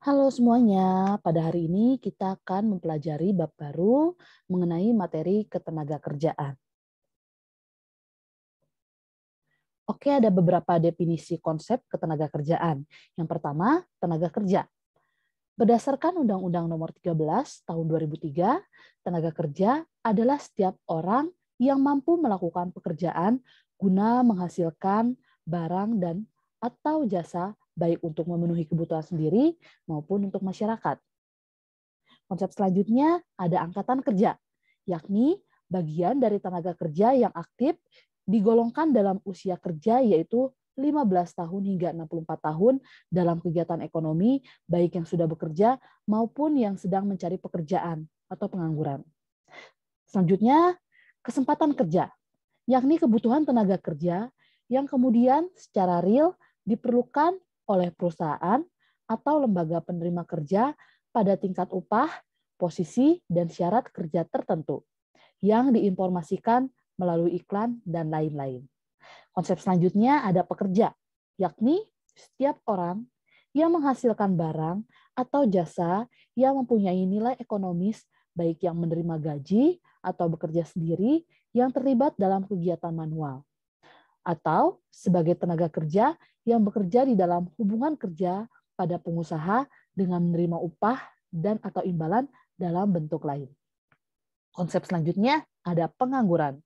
Halo semuanya, pada hari ini kita akan mempelajari bab baru mengenai materi ketenagakerjaan. Oke, ada beberapa definisi konsep ketenagakerjaan. Yang pertama, tenaga kerja. Berdasarkan Undang-Undang Nomor 13 Tahun 2003, tenaga kerja adalah setiap orang yang mampu melakukan pekerjaan guna menghasilkan barang dan atau jasa baik untuk memenuhi kebutuhan sendiri maupun untuk masyarakat. Konsep selanjutnya ada angkatan kerja, yakni bagian dari tenaga kerja yang aktif digolongkan dalam usia kerja yaitu 15 tahun hingga 64 tahun dalam kegiatan ekonomi, baik yang sudah bekerja maupun yang sedang mencari pekerjaan atau pengangguran. Selanjutnya, kesempatan kerja, yakni kebutuhan tenaga kerja yang kemudian secara real diperlukan oleh perusahaan atau lembaga penerima kerja pada tingkat upah, posisi, dan syarat kerja tertentu yang diinformasikan melalui iklan dan lain-lain. Konsep selanjutnya ada pekerja, yakni setiap orang yang menghasilkan barang atau jasa yang mempunyai nilai ekonomis baik yang menerima gaji atau bekerja sendiri yang terlibat dalam kegiatan manual atau sebagai tenaga kerja yang bekerja di dalam hubungan kerja pada pengusaha dengan menerima upah dan atau imbalan dalam bentuk lain. Konsep selanjutnya ada pengangguran,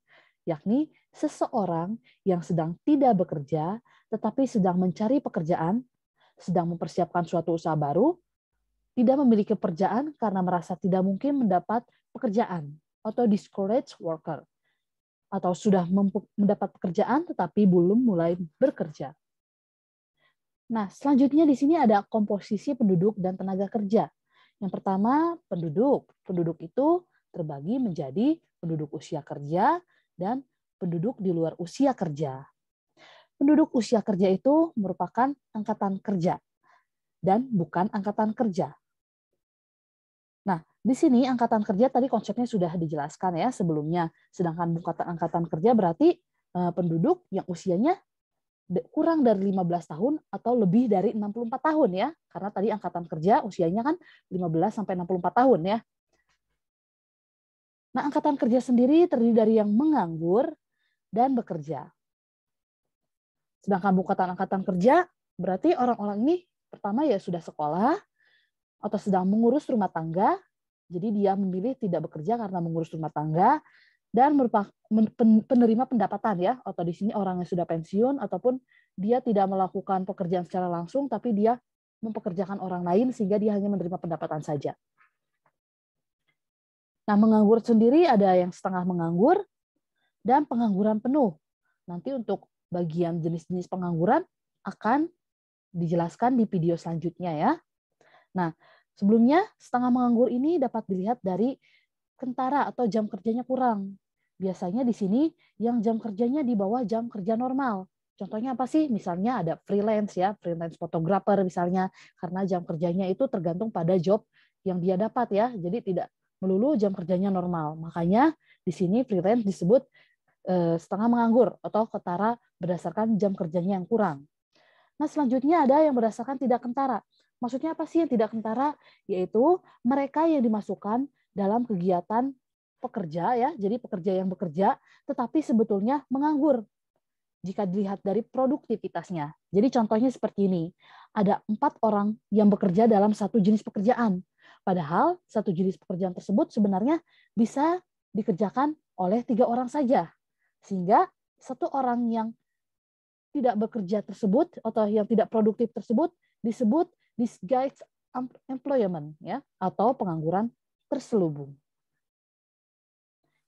yakni seseorang yang sedang tidak bekerja tetapi sedang mencari pekerjaan, sedang mempersiapkan suatu usaha baru, tidak memiliki pekerjaan karena merasa tidak mungkin mendapat pekerjaan atau discouraged worker, atau sudah mendapat pekerjaan tetapi belum mulai bekerja. Nah, selanjutnya di sini ada komposisi penduduk dan tenaga kerja. Yang pertama, penduduk. Penduduk itu terbagi menjadi penduduk usia kerja dan penduduk di luar usia kerja. Penduduk usia kerja itu merupakan angkatan kerja dan bukan angkatan kerja. Nah, di sini angkatan kerja tadi konsepnya sudah dijelaskan ya sebelumnya. Sedangkan bukan angkatan kerja berarti penduduk yang usianya kurang dari 15 tahun atau lebih dari 64 tahun ya. Karena tadi angkatan kerja usianya kan 15 sampai 64 tahun ya. Nah, angkatan kerja sendiri terdiri dari yang menganggur dan bekerja. Sedangkan angkatan kerja berarti orang-orang ini pertama ya sudah sekolah atau sedang mengurus rumah tangga. Jadi dia memilih tidak bekerja karena mengurus rumah tangga dan merupakan penerima pendapatan ya, atau di sini orang yang sudah pensiun ataupun dia tidak melakukan pekerjaan secara langsung tapi dia mempekerjakan orang lain sehingga dia hanya menerima pendapatan saja. Nah, menganggur sendiri ada yang setengah menganggur dan pengangguran penuh. Nanti untuk bagian jenis-jenis pengangguran akan dijelaskan di video selanjutnya ya. Nah, sebelumnya setengah menganggur ini dapat dilihat dari kentara atau jam kerjanya kurang. Biasanya di sini yang jam kerjanya di bawah jam kerja normal. Contohnya apa sih? Misalnya ada freelance ya, freelance photographer misalnya, karena jam kerjanya itu tergantung pada job yang dia dapat ya. Jadi tidak melulu jam kerjanya normal. Makanya di sini freelance disebut setengah menganggur atau ketara berdasarkan jam kerjanya yang kurang. Nah, selanjutnya ada yang berdasarkan tidak kentara. Maksudnya apa sih yang tidak kentara? Yaitu mereka yang dimasukkan dalam kegiatan pekerja ya, jadi pekerja yang bekerja tetapi sebetulnya menganggur jika dilihat dari produktivitasnya. Jadi contohnya seperti ini, ada 4 orang yang bekerja dalam satu jenis pekerjaan. Padahal satu jenis pekerjaan tersebut sebenarnya bisa dikerjakan oleh 3 orang saja. Sehingga satu orang yang tidak bekerja tersebut atau yang tidak produktif tersebut disebut disguised employment ya atau pengangguran terselubung.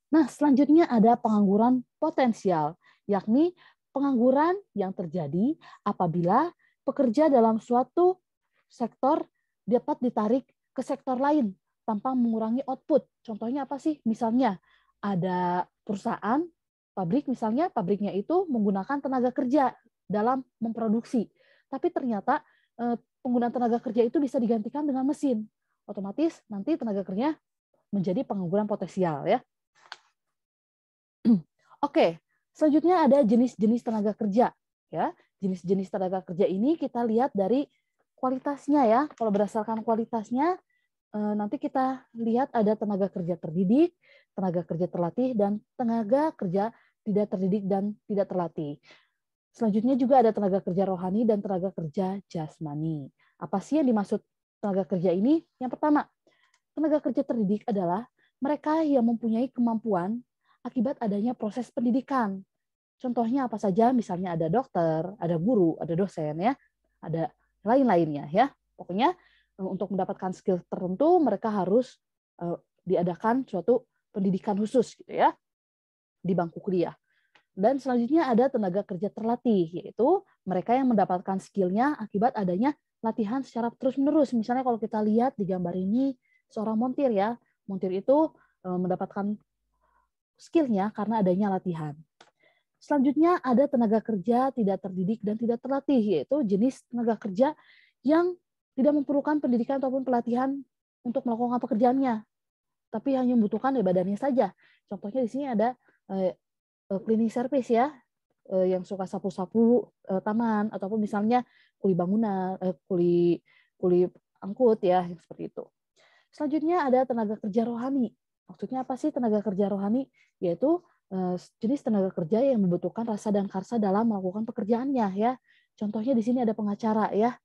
Nah, selanjutnya ada pengangguran potensial, yakni pengangguran yang terjadi apabila pekerja dalam suatu sektor dapat ditarik ke sektor lain tanpa mengurangi output. Contohnya apa sih? Misalnya ada perusahaan pabrik misalnya pabriknya itu menggunakan tenaga kerja dalam memproduksi. Tapi ternyata penggunaan tenaga kerja itu bisa digantikan dengan mesin. Otomatis nanti tenaga kerja menjadi pengangguran potensial ya. Oke, selanjutnya ada jenis-jenis tenaga kerja ya. Jenis-jenis tenaga kerja ini kita lihat dari kualitasnya ya. Kalau berdasarkan kualitasnya, nanti kita lihat ada tenaga kerja terdidik, tenaga kerja terlatih, dan tenaga kerja tidak terdidik dan tidak terlatih. Selanjutnya juga ada tenaga kerja rohani dan tenaga kerja jasmani. Apa sih yang dimaksud tenaga kerja ini? Yang pertama, tenaga kerja terdidik adalah mereka yang mempunyai kemampuan akibat adanya proses pendidikan. Contohnya apa saja? Misalnya ada dokter, ada guru, ada dosen ya, ada lain-lainnya ya. Pokoknya untuk mendapatkan skill tertentu mereka harus diadakan suatu pendidikan khusus gitu ya di bangku kuliah. Dan selanjutnya ada tenaga kerja terlatih, yaitu mereka yang mendapatkan skill-nya akibat adanya latihan secara terus-menerus. Misalnya kalau kita lihat di gambar ini seorang montir ya, montir itu mendapatkan skill-nya karena adanya latihan. Selanjutnya ada tenaga kerja tidak terdidik dan tidak terlatih, yaitu jenis tenaga kerja yang tidak memerlukan pendidikan ataupun pelatihan untuk melakukan pekerjaannya, tapi hanya membutuhkan badannya saja. Contohnya di sini ada cleaning service ya, yang suka sapu-sapu taman, ataupun misalnya kuli bangunan, kuli angkut ya, seperti itu. Selanjutnya ada tenaga kerja rohani. Maksudnya apa sih tenaga kerja rohani? Yaitu jenis tenaga kerja yang membutuhkan rasa dan karsa dalam melakukan pekerjaannya ya. Contohnya di sini ada pengacara ya.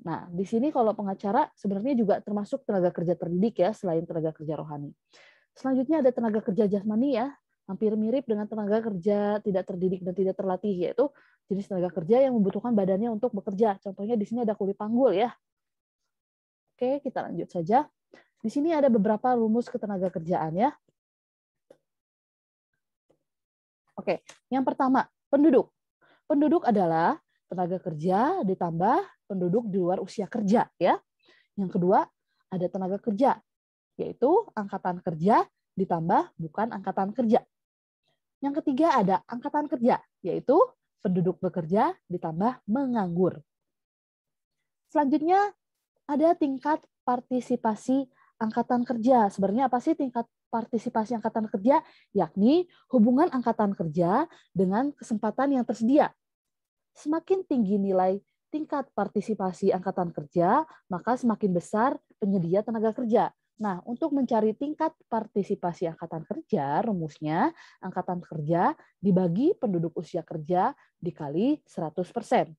Nah, di sini kalau pengacara sebenarnya juga termasuk tenaga kerja terdidik ya, selain tenaga kerja rohani. Selanjutnya ada tenaga kerja jasmani ya, hampir mirip dengan tenaga kerja tidak terdidik dan tidak terlatih, yaitu jenis tenaga kerja yang membutuhkan badannya untuk bekerja. Contohnya di sini ada kuli panggul ya. Oke, kita lanjut saja. Di sini ada beberapa rumus ketenaga kerjaan ya. Oke, yang pertama, penduduk. Penduduk adalah tenaga kerja ditambah penduduk di luar usia kerja ya. Yang kedua, ada tenaga kerja, yaitu angkatan kerja ditambah bukan angkatan kerja. Yang ketiga ada angkatan kerja, yaitu penduduk bekerja ditambah menganggur. Selanjutnya ada tingkat partisipasi angkatan kerja. Sebenarnya apa sih tingkat partisipasi angkatan kerja? Yakni hubungan angkatan kerja dengan kesempatan yang tersedia. Semakin tinggi nilai tingkat partisipasi angkatan kerja, maka semakin besar penyedia tenaga kerja. Nah, untuk mencari tingkat partisipasi angkatan kerja, rumusnya angkatan kerja dibagi penduduk usia kerja dikali 100%.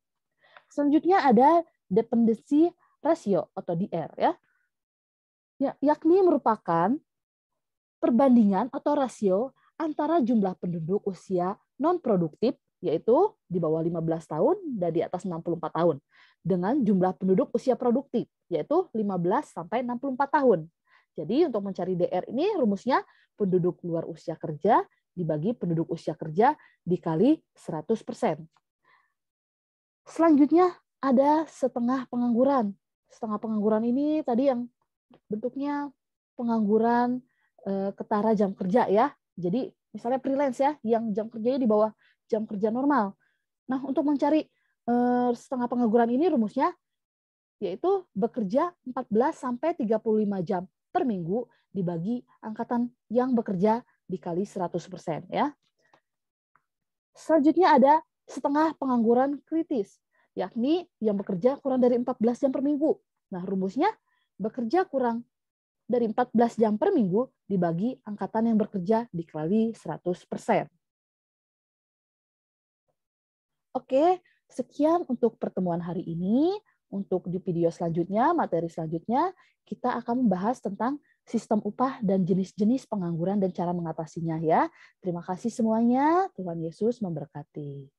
Selanjutnya ada dependency ratio atau DR ya. Yakni merupakan perbandingan atau rasio antara jumlah penduduk usia non-produktif, yaitu di bawah 15 tahun dan di atas 64 tahun, dengan jumlah penduduk usia produktif, yaitu 15 sampai 64 tahun. Jadi untuk mencari DR ini rumusnya penduduk luar usia kerja dibagi penduduk usia kerja dikali 100%. Selanjutnya ada setengah pengangguran. Setengah pengangguran ini tadi yang bentuknya pengangguran ketara jam kerja ya. Jadi misalnya freelance ya, yang jam kerjanya di bawah jam kerja normal. Nah, untuk mencari setengah pengangguran ini rumusnya yaitu bekerja 14 sampai 35 jam per minggu dibagi angkatan yang bekerja dikali 100% ya. Selanjutnya ada setengah pengangguran kritis, yakni yang bekerja kurang dari 14 jam per minggu. Nah, rumusnya bekerja kurang dari 14 jam per minggu dibagi angkatan yang bekerja dikali 100%. Oke, sekian untuk pertemuan hari ini. Untuk di video selanjutnya, materi selanjutnya, kita akan membahas tentang sistem upah dan jenis-jenis pengangguran dan cara mengatasinya ya. Terima kasih semuanya. Tuhan Yesus memberkati.